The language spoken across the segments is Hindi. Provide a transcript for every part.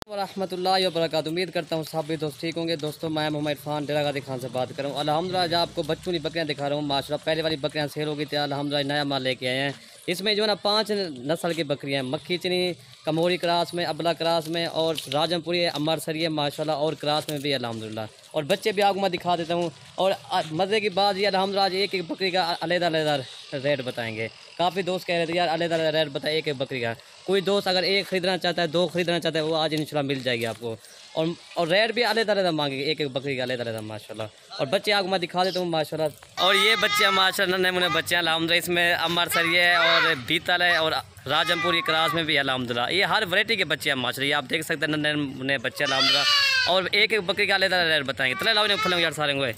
वरहमतुल्लाहि वबरकातुहू। उम्मीद करता हूँ सब भी दोस्त ठीक होंगे। दोस्तों मैं मोहम्मद इरफान डेरा गाजी खान से बात कर रहा हूँ। अल्हम्दुलिल्लाह आज आपको बच्चों की बकरियाँ दिखा रहा हूँ। माशाल्लाह पहले वाली बकरियाँ सेल हो गई थी, अल्हम्दुलिल्लाह नया माल लेके आए हैं। इसमें जो है ना 5 नस्ल की बकरियाँ हैं, मक्खी चनी, कमोरी क्रास में, अबला क्रास में और राजमपुरी अमरसरी है माशाल्लाह, और क्रास में भी अल्हम्दुलिल्लाह। और बच्चे भी आपको मैं दिखा देता हूँ। और मज़े की बात ये अल्हम्दुलिल्लाह आज एक एक बकरी का अलग-अलग रेट बताएंगे। काफ़ी दोस्त कह रहे थे यार अलग-अलग रेट बताए एक एक बकरी का। कोई दोस्त अगर एक ख़रीदना चाहता है, 2 ख़रीदना चाहता है, वो आज इंशाल्लाह मिल जाएगी आपको। और रेट भी अलग-अलग मांगेंगे, एक एक बकरी का अलग-अलग माशाल्लाह। और बच्चे आपको मैं दिखा देता हूँ माशाल्लाह। और ये बच्चे माशाल्लाह नन्हे मुन्ने बच्चे हैं अल्हम्दुलिल्लाह। इसमें अमरसरी है और बीतल है और राजमपुरी क्रास में भी अल्हम्दुलिल्लाह। ये हर वैरायटी के बच्चे हैं माशाल्लाह। ये आप देख सकते हैं नन्हे मुन्ने बच्चे अल्हम्दुलिल्लाह। और एक एक बकरी का अलग-अलग रेट बताएंगे। तले लाओ खुलेंगे यार सारे हुए।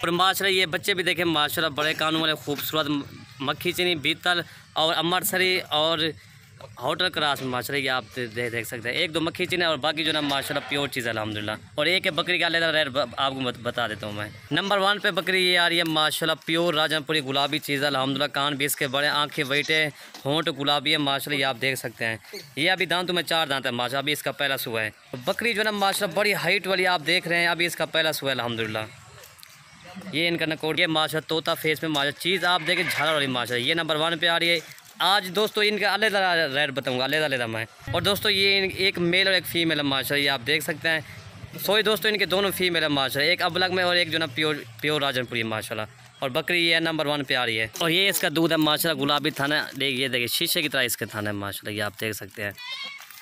और माशाल्लाह ये बच्चे भी देखें माशाल्लाह बड़े कानों वाले खूबसूरत मक्खी चनी, बीतल और अमरसरी और होटल क्रास में माशाल्लाह ये आप देख सकते हैं। 1-2 मक्खी चनी और बाकी जो ना माशाल्लाह प्योर चीज़ है अल्हम्दुलिल्लाह। और एक बकरी का अलग रेट आपको बता देता हूँ मैं। नंबर 1 पे बकरी ये आ रही है माशाल्लाह प्योर राजमपुरी गुलाबी चीज़ है अल्हम्दुलिल्लाह। कान भी इसके बड़े, आँखें वाइट है, होंठ गुलाबी है माशाल्लाह। ये आप देख सकते हैं। ये अभी दांतों में 4 दांत है माशाल्लाह। अभी इसका पहला सुबह है। बकरी जो है ना माशाल्लाह बड़ी हाइट वाली आप देख रहे हैं। अभी इसका पहला सुबह है अल्हम्दुलिल्लाह। ये इनका नकोड़, ये माशाल्लाह तोता फेस में माशाल्लाह चीज़ आप देखें झालर वाली माशाल्लाह। ये नंबर 1 पे आ रही है। आज दोस्तों इनका अलग-अलग रेट बताऊंगा, अलग-अलग मैं। और दोस्तों ये एक मेल और एक फ़ीमेल है माशाल्लाह। ये आप देख सकते हैं। सॉरी दोस्तों इनके दोनों फीमेल है माशाल्लाह। एक अबलग में और एक जो ना प्योर राजनपुरी माशाल्लाह। और बकरी ये नंबर 1 पे आ रही है। और ये इसका दूध है माशाल्लाह गुलाबी थाना। ये देखिए शीशे की तरह इसके थाना है माशाल्लाह। ये आप देख सकते हैं।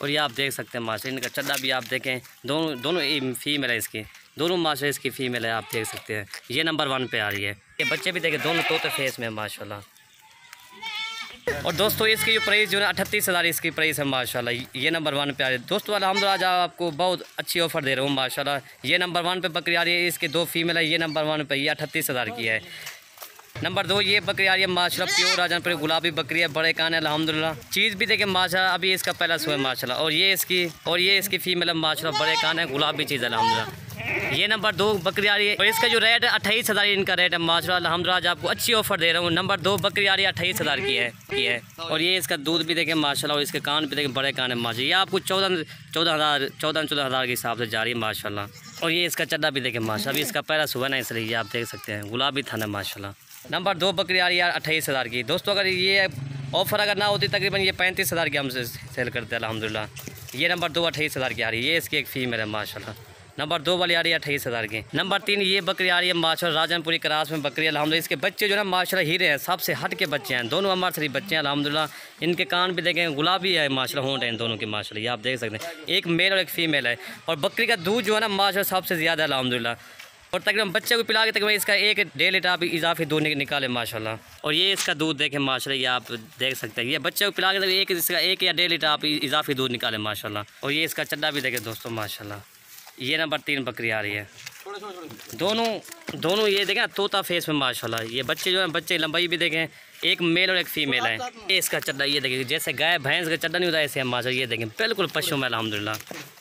और ये आप देख सकते हैं माशाल्लाह इनका चड्डा भी आप देखें। दोनों फीमेल है इसकी, दोनों माशाल्लाह इसकी फ़ीमेल है आप देख सकते हैं। ये नंबर 1 पे आ रही है। ये बच्चे भी देखें दोनों तोते फेस में माशाल्लाह। और दोस्तों इसकी जो प्राइस जो है 38,000 इसकी प्राइस है माशाल्लाह। ये नंबर 1 पे आ रही है। दोस्तों अल्हम्दुलिल्लाह आज आपको बहुत अच्छी ऑफ़र दे रहा हूँ माशाल्लाह। ये नंबर 1 पे बकरी आ रही है। इसके 2 फीमेल है। ये नंबर 1 पे, ये 38,000 की है। नंबर 2 ये बकरी आ रही है माशाल्लाह प्योर राजनपुरी गुलाबी बकरी है, बड़े कान है अल्हम्दुलिल्लाह। चीज़ भी देखें माशाल्लाह। अभी इसका पहला सो है माशाल्लाह। और ये इसकी फीमेल है माशाल्लाह, बड़े कान है, गुलाबी चीज़ है अल्हम्दुलिल्लाह। ये नंबर 2 बकरी आ रही है। और इसका जो रेट है 28,000 इनका रेट है माशाल्लाह अल्हम्दुलिल्लाह। आज आपको अच्छी ऑफ़र दे रहा हूँ। नंबर 2 बकरी आ रही है 28,000 की है। और ये इसका दूध भी देखें माशाल्लाह। और इसके कान भी देखें बड़े कान है माशाल्लाह। ये आपको 14,000 के हिसाब से जा रही है माशाल्लाह। और ये इसका चड्डा भी देखें माशाल्लाह। अभी इसका पहला सुबह ना इसलिए आप देख सकते हैं गुलाबी थाना माशाल्लाह। नंबर 2 बकरी आ रही है 28,000 की। दोस्तों अगर ये ऑफ़र अगर ना होती तकरीबन ये 35,000 की हमसे सेल करते हैं अल्हम्दुलिल्लाह। ये नंबर 2 28,000 की आ रही है। ये इसकी एक फीमेल है माशाल्लाह। नंबर 2 वाली आ रही है 28,000 की। नंबर 3 ये बकरी आ रही है माशाल्लाह राजनपुरी क्रास में बकरी अल्हम्दुलिल्लाह। इसके बच्चे जो है माशाल्लाह हीरे हैं, सबसे हट के बच्चे हैं। दोनों अमरसरी बच्चे हैं अल्हम्दुलिल्लाह। इनके कान भी देखें गुलाबी है माशाल्लाह, होंठ है इन दोनों के माशाल्लाह। ये आप देख सकते हैं। एक मेल और एक फीमेल है। और बकरी का दूध जो है ना माशाल्लाह सबसे ज़्यादा है अल्हम्दुलिल्लाह। और तकरीबन बच्चे को पिला के तकरीबन इसका 1-1.5 लीटर आप इजाफी दूध निकाले माशाल्लाह। और ये इसका दूध देखें माशाल्लाह। ये आप देख सकते हैं। ये बच्चे को पिला के इसका 1 या 1.5 लीटर आप इजाफी दूध निकाले माशाल्लाह। और ये इसका चड्डा भी देखें दोस्तों माशाल्लाह। ये नंबर 3 बकरी आ रही है। दोनों ये देखें तोता फेस में माशाल्लाह। ये बच्चे जो हैं बच्चे लंबाई भी देखें, एक मेल और एक फीमेल है। ये इसका चड्डा ये देखें जैसे गाय भैंस का चड्डा नहीं होता ऐसे है माशाल्लाह। ये देखें बिल्कुल पशु में अल्हम्दुलिल्लाह।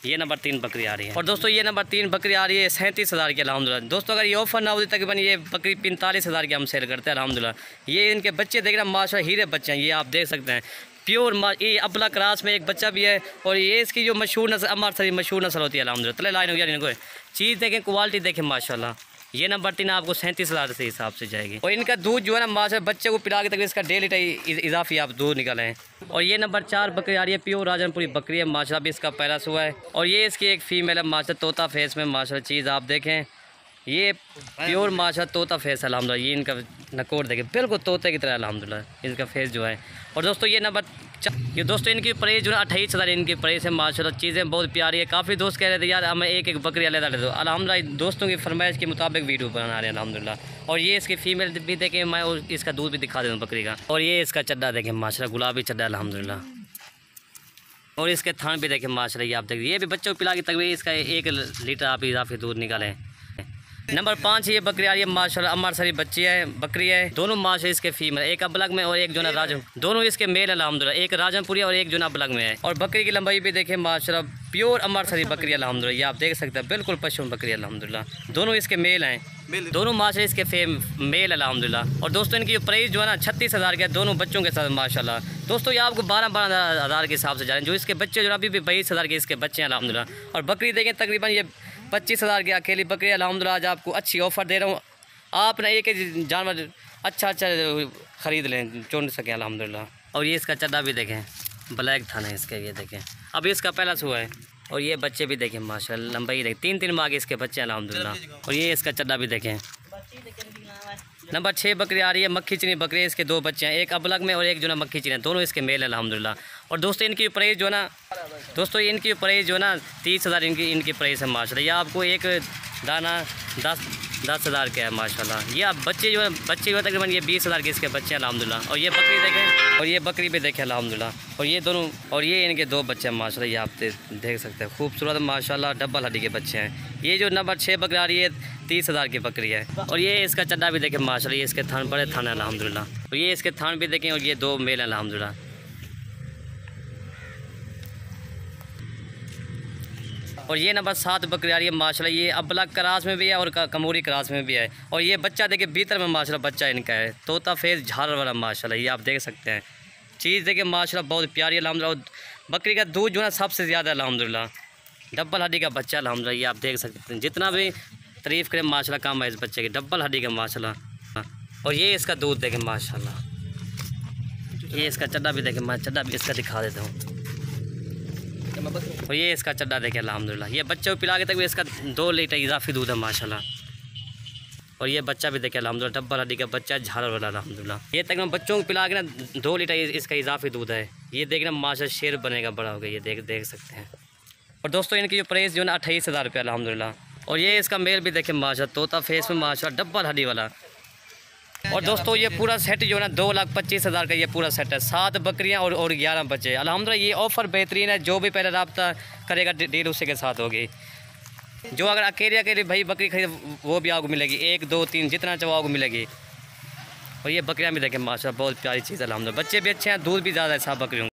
ये नंबर 3 बकरी आ रही है। और दोस्तों ये नंबर 3 बकरी आ रही है 37,000 की अल्हम्दुलिल्लाह। दोस्तों अगर ये ऑफर ना होती तकरीबन ये बकरी 45,000 की हम सेल करते हैं अल्हम्दुलिल्लाह। ये इनके बच्चे देख रहे हैं माशाल्लाह हीरे बच्चे हैं। ये आप देख सकते हैं प्योर ये अबला क्रास में एक बच्चा भी है। और ये इसकी जो मशहूर नस्ल अमरसरी मशहूर नस्ल होती है अल्हम्दुलिल्लाह। तले लाइन हो गया इनको चीज़ देखें, क्वालिटी देखें माशाल्लाह। ये नंबर 3 आपको 37,000 से हिसाब से जाएगी। और इनका दूध जो है ना माशाल्लाह बच्चे को पिला के तक इसका 1.5 लीटर इजाफी आप दूध निकालें। और ये नंबर 4 बकरी आ रही है प्योर राजनपुरी बकरी है माशाल्लाह। भी इसका पहला सुबह है। और ये इसकी एक फीमेल है माशाल्लाह तोता फेस में माशाल्लाह। चीज़ आप देखें ये प्योर माशाल्लाह तोता फेस है अल्हम्दुलिल्लाह। ये इनका नकोड़ देखें बिल्कुल तोते की तरह अल्हम्दुलिल्लाह इनका फेस जो है। और दोस्तों ये नंबर ये दोस्तों इनकी प्राइस जो है 28,000 इनकी प्राइस है माशाल्लाह। चीज़ें बहुत प्यारी है। काफ़ी दोस्त कह रहे थे यार हमें एक बकरी अलग दे दो। अल्हम्दुलिल्लाह दोस्तों की फरमाइश के मुताबिक वीडियो बना रहे हैं अल्हम्दुलिल्लाह। और ये इसकी फीमेल भी देखें, मैं इसका दूध भी दिखा दूँ बकरी का। और ये इसका चड्डा देखें माशाल्लाह गुलाबी चड्डा अल्हम्दुलिल्लाह। और इसके थान भी देखें माशाल्लाह। ये आप देखिए ये भी बच्चों को पिला के तक इसका 1 लीटर आप इजाफी दूध निकालें। नंबर 5 ये बकरी आ रही है माशाल्लाह, अमरसरी बच्ची है, बकरी है। दोनों माशाल्लाह इसके फीमेल, एक अबलग में और एक जो ना राजम, दोनों इसके मेल अल्हम्दुलिल्लाह, एक राजमपुरी और एक जो ना अबलग में है। और बकरी की लंबाई भी देखें माशाल्लाह, प्योर अमरसरी बकरी अल्हम्दुलिल्लाह, ये आप देख सकते हैं, बिल्कुल पशु बकरी अल्हम्दुलिल्लाह। दोनों इसके मेल हैं, दोनों माशाल्लाह इसके मेल अल्हम्दुलिल्लाह। और दोस्तों इनकी प्राइस जो है ना 36,000 के दोनों बच्चों के साथ माशाल्लाह। दोस्तों ये आपको 12-12 हज़ार के हिसाब से जा रहे हैं। जो इसके बच्चे जो अभी भी 22,000 के इसके बच्चे हैं अल्हम्दुलिल्लाह। और बकरी देखें तकरीबन ये 25,000 की अकेली बकरी अल्हम्दुलिल्लाह। आज आपको अच्छी ऑफ़र दे रहा हूँ, आप ना एक ही जानवर अच्छा ख़रीद लें, चुन सकें अल्हम्दुलिल्लाह। और ये इसका चड्डा भी देखें, ब्लैक था ना इसके, ये देखें अभी इसका पहला सुआ है। और ये बच्चे भी देखें माशाल्लाह, लंबाई देखें 3-3 माह के इसके बच्चे अल्हम्दुलिल्लाह। और ये इसका चड्डा भी देखें। नंबर 6 बकरी आ रही है मक्खी चीनी बकरी, इसके 2 बच्चे हैं, एक अबलग में और एक जो ना मक्खी चीनी, दोनों इसके मेल अल्हम्दुलिल्लाह। और दोस्तों इनकी प्राइस जो ना, दोस्तों इनकी प्राइस जो ना 30,000 इनकी प्राइस है माशाल्लाह। ये आपको एक दाना 10,000 का है माशाल्लाह। ये आप बच्चे जो है तकरीबन ये 20,000 के इसके बच्चे हैं अल्हम्दुलिल्लाह। और ये बकरी देखें, और ये बकरी भी देखें अल्हम्दुलिल्लाह। और ये दोनों, और ये इनके 2 बच्चे हैं माशाल्लाह, ये आप देख सकते हैं, खूबसूरत माशाल्लाह, डबल हड्डी के बच्चे हैं। ये जो नंबर 6 बकरी आ रही है 30,000 की बकरी है। और ये इसका चड्डा भी देखें माशाल्लाह, ये इसके थान बड़े थान अल्हम्दुलिल्लाह। और ये इसके थान भी देखें, और ये 2 मेल अल्हम्दुलिल्लाह। और ये नंबर 7 बकरी आ रही है माशाल्लाह, ये अबलग क्रास में भी है और कमोरी क्रास में भी है। और ये बच्चा देखिए भीतर में माशाल्लाह बच्चा इनका है, तोता फेस झार वाला माशाल्लाह, ये आप देख सकते हैं। चीज़ देखिए माशाल्लाह बहुत प्यारी अल्हम्दुलिल्लाह। बकरी का दूध जो है सबसे ज़्यादा अल्हम्दुलिल्लाह, डबल हड्डी का बच्चा अल्हम्दुलिल्लाह, ये आप देख सकते हैं। जितना भी तारीफ़ करें माशाल्लाह कम है इस बच्चे की, डबल हड्डी का माशाल्लाह। और ये इसका दूध देखें माशाल्लाह, ये इसका चड्डा भी देखें, मैं चड्डा भी इसका दिखा देता हूँ। और ये इसका चड्डा देखें अल्हम्दुलिल्लाह, ये बच्चे को पिला के तक भी इसका 2 लीटर इजाफी दूध है माशाल्लाह। और ये बच्चा भी देखें अल्हम्दुलिल्लाह, डबल हड्डी का बच्चा झालर वाला अल्हम्दुलिल्लाह। ये तकरीबन बच्चों को पिला के ना 2 लीटर इसका इजाफी दूध है। ये देखना माशाल्लाह शेर बनेगा बड़ा हो गया, ये देख सकते हैं। और दोस्तों इनकी जो प्राइस जो है ना 28,000 रुपये अल्हम्दुलिल्लाह। और ये इसका मेल भी देखें माशाल्लाह, तोता फेस में माशाल्लाह, डबल हड्डी वाला। और दोस्तों ये पूरा सेट जो है ना 2,25,000 का ये पूरा सेट है, 7 बकरियां और 11 बच्चे अल्हम्दुलिल्लाह। ये ऑफ़र बेहतरीन है, जो भी पहले रब्ता करेगा डील उसी के साथ होगी। जो अगर अकेले भाई बकरी खरीद वो भी आपको मिलेगी, 1, 2, 3 जितना चाहो आपको मिलेगी। और ये बकरियां भी देखें माशाल्लाह, बहुत प्यारी चीज़ है अल्हम्दुलिल्लाह। बच्चे भी अच्छे हैं, दूध भी ज़्यादा है 7 बकरियों।